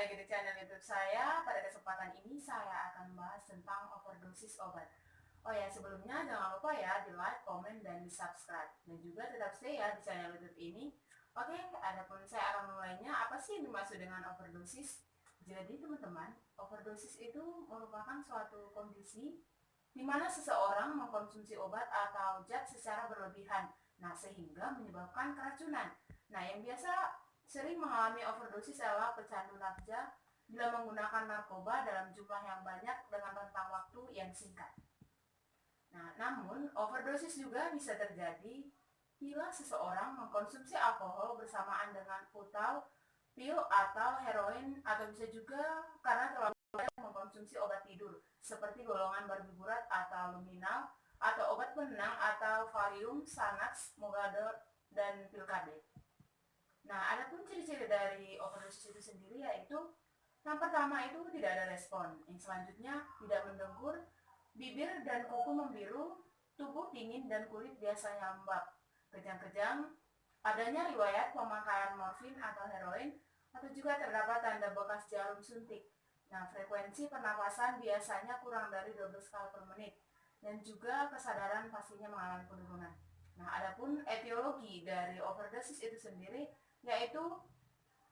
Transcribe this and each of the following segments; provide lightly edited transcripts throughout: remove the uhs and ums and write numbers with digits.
lagi di channel YouTube saya. Pada kesempatan ini saya akan membahas tentang overdosis obat. Oh ya, sebelumnya jangan lupa ya di like, komen, dan di subscribe. Dan juga tetap stay ya di channel YouTube ini. Oke, adapun saya akan mulainya. Apa sih yang dimaksud dengan overdosis? Jadi teman-teman, overdosis itu merupakan suatu kondisi di mana seseorang mengkonsumsi obat atau zat secara berlebihan. Nah, sehingga menyebabkan keracunan. Nah, yang biasa sering mengalami overdosis adalah pecandu nafsa bila menggunakan narkoba dalam jumlah yang banyak dengan rentang waktu yang singkat. Nah, namun overdosis juga bisa terjadi bila seseorang mengkonsumsi alkohol bersamaan dengan putal, pil atau heroin, atau bisa juga karena terlalu banyak mengkonsumsi obat tidur seperti golongan barbiturate atau luminal, atau obat penenang atau Valium, Xanax, Mogador, dan Pilkade. Nah, adapun ciri-ciri dari overdosis itu sendiri yaitu yang pertama itu tidak ada respon, yang selanjutnya tidak mendengkur, bibir dan kuku membiru, tubuh dingin dan kulit biasanya lembab, kejang-kejang, adanya riwayat pemakaian morfin atau heroin, atau juga terdapat tanda bekas jarum suntik. Nah, frekuensi pernapasan biasanya kurang dari 12 kali per menit, dan juga kesadaran pastinya mengalami penurunan. Nah, adapun etiologi dari overdosis itu sendiri yaitu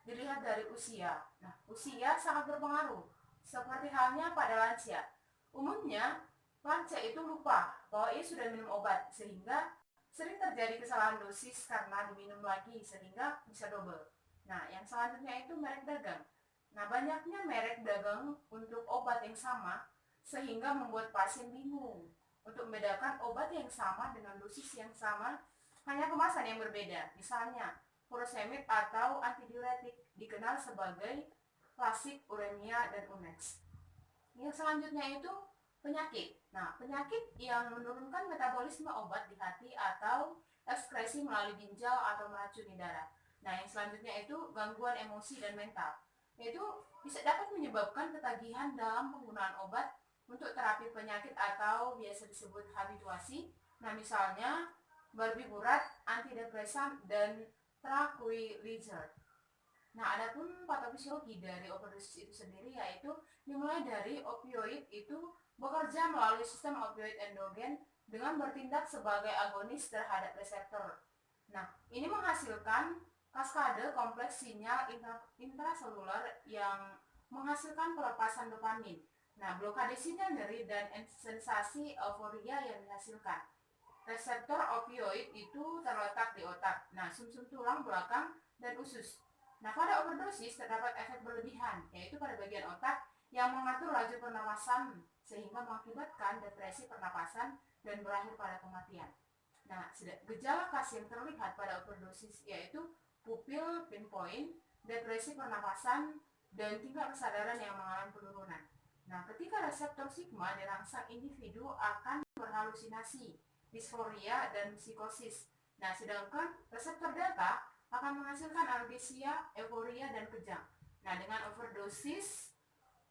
dilihat dari usia. Nah, usia sangat berpengaruh, seperti halnya pada lansia. Umumnya, lansia itu lupa bahwa ia sudah minum obat, sehingga sering terjadi kesalahan dosis karena diminum lagi, sehingga bisa double. Nah, yang selanjutnya itu merek dagang. Nah, banyaknya merek dagang untuk obat yang sama, sehingga membuat pasien bingung untuk membedakan obat yang sama dengan dosis yang sama, hanya kemasan yang berbeda. Misalnya, furosemid atau antidiuretik dikenal sebagai klasik, uremia, dan unex. Yang selanjutnya itu penyakit. Nah, penyakit yang menurunkan metabolisme obat di hati atau ekskresi melalui ginjal atau meracuni darah. Nah, yang selanjutnya itu gangguan emosi dan mental. Yaitu bisa dapat menyebabkan ketagihan dalam penggunaan obat untuk terapi penyakit atau biasa disebut habituasi. Nah, misalnya barbiturate, antidepresan, dan tranquilizer. Nah, adapun patofisiologi dari overdosis itu sendiri yaitu dimulai dari opioid itu bekerja melalui sistem opioid endogen dengan bertindak sebagai agonis terhadap reseptor. Nah, ini menghasilkan kaskade kompleks sinyal intraseluler yang menghasilkan pelepasan dopamin. Nah, blokade sinyal nyeri dan sensasi euforia yang dihasilkan. Reseptor opioid itu terletak di otak, nah sumsum tulang belakang dan usus. Nah, pada overdosis terdapat efek berlebihan, yaitu pada bagian otak yang mengatur laju pernapasan sehingga mengakibatkan depresi pernapasan dan berakhir pada kematian. Nah, gejala khas yang terlihat pada overdosis yaitu pupil pinpoint, depresi pernapasan, dan tingkat kesadaran yang mengalami penurunan. Nah, ketika reseptor sigma dirangsang, individu akan berhalusinasi, disforia, dan psikosis. Nah, sedangkan reseptor delta akan menghasilkan analgesia, euforia, dan kejang. Nah, dengan overdosis,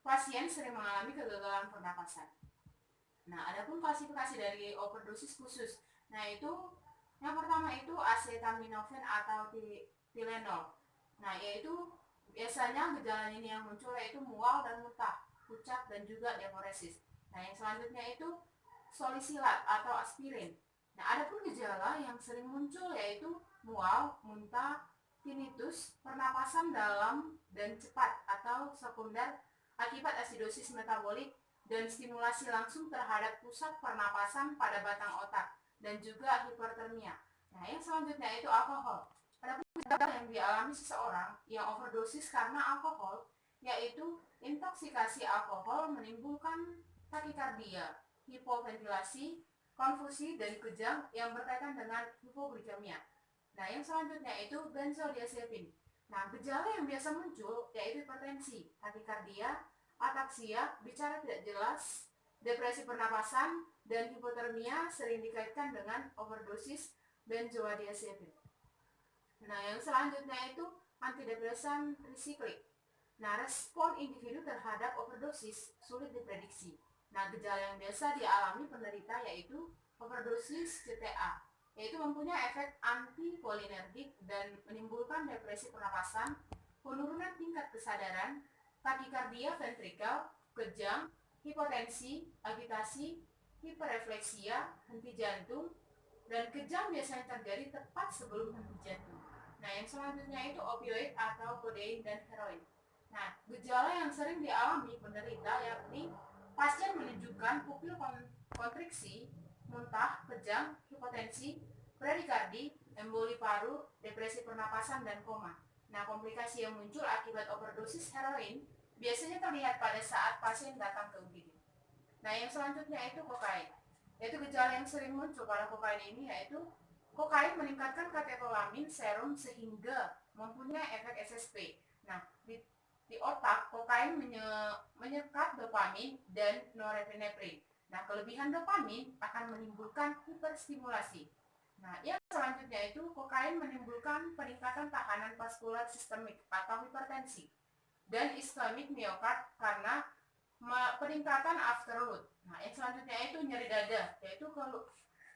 pasien sering mengalami kegagalan pernapasan. Nah, adapun klasifikasi dari overdosis khusus. Nah, itu yang pertama itu acetaminophen atau Tylenol. Nah, yaitu biasanya gejala ini yang muncul yaitu mual dan muntah, pucat, dan juga diuresis. Nah, yang selanjutnya itu salisilat atau aspirin. Nah, adapun gejala yang sering muncul yaitu mual, muntah, tinnitus, pernapasan dalam dan cepat atau sekunder akibat asidosis metabolik, dan stimulasi langsung terhadap pusat pernapasan pada batang otak, dan juga hipertermia. Nah, yang selanjutnya itu alkohol. Adapun gejala yang dialami seseorang yang overdosis karena alkohol yaitu intoksikasi alkohol menimbulkan takikardia, hipoventilasi, konfusi, dan kejang yang berkaitan dengan hipoglikemia. Nah, yang selanjutnya itu benzodiazepin. Nah, gejala yang biasa muncul yaitu hipertensi, takikardia, ataksia, bicara tidak jelas, depresi pernapasan, dan hipotermia sering dikaitkan dengan overdosis benzodiazepin. Nah, yang selanjutnya itu antidepresan trisiklik. Nah, respon individu terhadap overdosis sulit diprediksi. Nah, gejala yang biasa dialami penderita yaitu overdosis CTA, yaitu mempunyai efek antikolinergik dan menimbulkan depresi pernapasan, penurunan tingkat kesadaran, takikardia ventrikal, kejang, hipotensi, agitasi, hiperrefleksia, henti jantung, dan kejang biasanya terjadi tepat sebelum henti jantung. Nah, yang selanjutnya itu opioid atau kodein dan heroin. Nah, gejala yang sering dialami penderita yakni pasien menunjukkan pupil kontriksi, muntah, kejang, hipotensi, bradikardi, emboli paru, depresi pernapasan, dan koma. Nah, komplikasi yang muncul akibat overdosis heroin biasanya terlihat pada saat pasien datang ke UGD. Nah, yang selanjutnya itu kokain. Yaitu gejala yang sering muncul pada kokain ini yaitu kokain meningkatkan katekolamin serum sehingga mempunyai efek SSP. Nah, di otak kokain menyekat dopamin dan norepinefrin. Nah, kelebihan dopamin akan menimbulkan hiperstimulasi. Nah, yang selanjutnya itu kokain menimbulkan peningkatan tahanan vaskular sistemik atau hipertensi dan iskemik miokard karena peningkatan afterload. Nah, yang selanjutnya itu nyeri dada, yaitu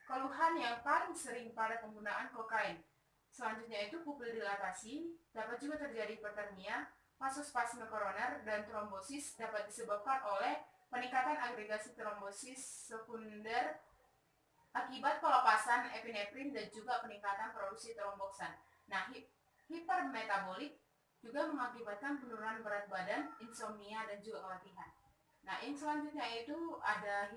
keluhan yang paling sering pada penggunaan kokain. Selanjutnya itu pupil dilatasi, dapat juga terjadi hipertermia, vasospasme koroner, dan trombosis dapat disebabkan oleh peningkatan agregasi trombosis sekunder akibat pelepasan epinefrin dan juga peningkatan produksi tromboksan. Nah, hipermetabolik juga mengakibatkan penurunan berat badan, insomnia, dan juga keletihan. Nah, yang selanjutnya itu ada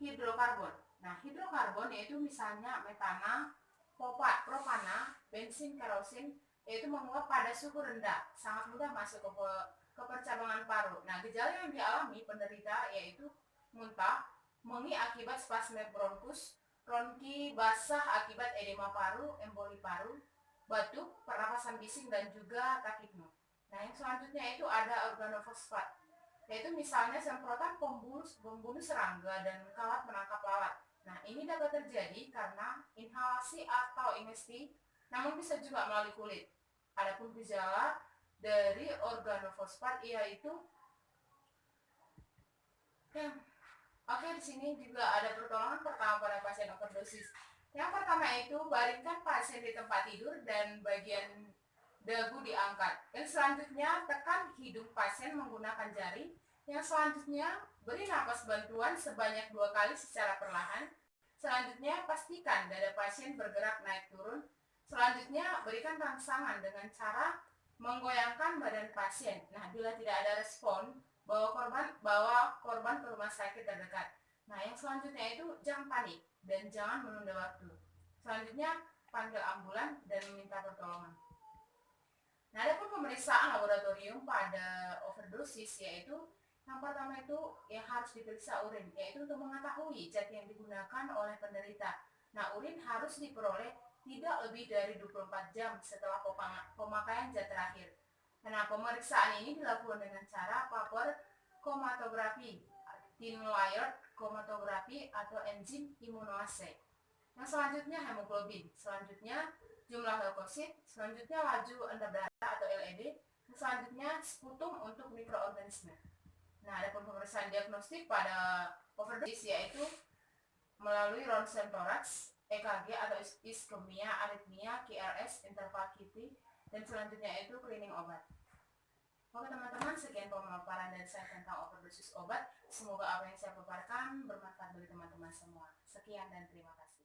hidrokarbon. Nah, hidrokarbon yaitu misalnya metana, propana, bensin, kerosin, yaitu menguap pada suhu rendah, sangat mudah masuk ke percabangan paru. Nah, gejala yang dialami penderita yaitu muntah, mengi akibat spasme bronkus, bronki basah akibat edema paru, emboli paru, batuk, pernapasan bising, dan juga takipno. Nah, yang selanjutnya itu ada organofosfat, yaitu misalnya semprotan pembunuh serangga dan kawat menangkap lalat. Nah, ini dapat terjadi karena inhalasi atau ingesti, namun bisa juga melalui kulit. Adapun gejala dari organofosfat yaitu di sini juga ada pertolongan pertama pada pasien overdosis. Yang pertama itu baringkan pasien di tempat tidur dan bagian dagu diangkat. Yang selanjutnya tekan hidung pasien menggunakan jari. Yang selanjutnya beri napas bantuan sebanyak 2 kali secara perlahan. Selanjutnya pastikan dada pasien bergerak naik turun. Selanjutnya berikan rangsangan dengan cara menggoyangkan badan pasien. Nah, bila tidak ada respon, bawa korban ke rumah sakit terdekat. Nah, yang selanjutnya itu jangan panik dan jangan menunda waktu. Selanjutnya panggil ambulan dan meminta pertolongan. Nah, ada pun pemeriksaan laboratorium pada overdosis yaitu yang pertama itu yang harus diperiksa urin, yaitu untuk mengetahui zat yang digunakan oleh penderita. Nah, urin harus diperoleh tidak lebih dari 24 jam setelah pemakaian zat terakhir. Nah, pemeriksaan ini dilakukan dengan cara paper kromatografi, thin layered kromatografi atau enzim immunoassay. Yang selanjutnya hemoglobin, selanjutnya jumlah leukosit, selanjutnya laju endap darah atau LED, selanjutnya sputum untuk mikroorganisme. Nah, ada pemeriksaan diagnostik pada overdosis yaitu melalui ronsen toraks, EKG atau iskemia, aritmia, QRS, interval QT, dan selanjutnya itu screening obat. Oke teman-teman, sekian pemaparan dari saya tentang overdosis obat. Semoga apa yang saya paparkan bermanfaat bagi teman-teman semua. Sekian dan terima kasih.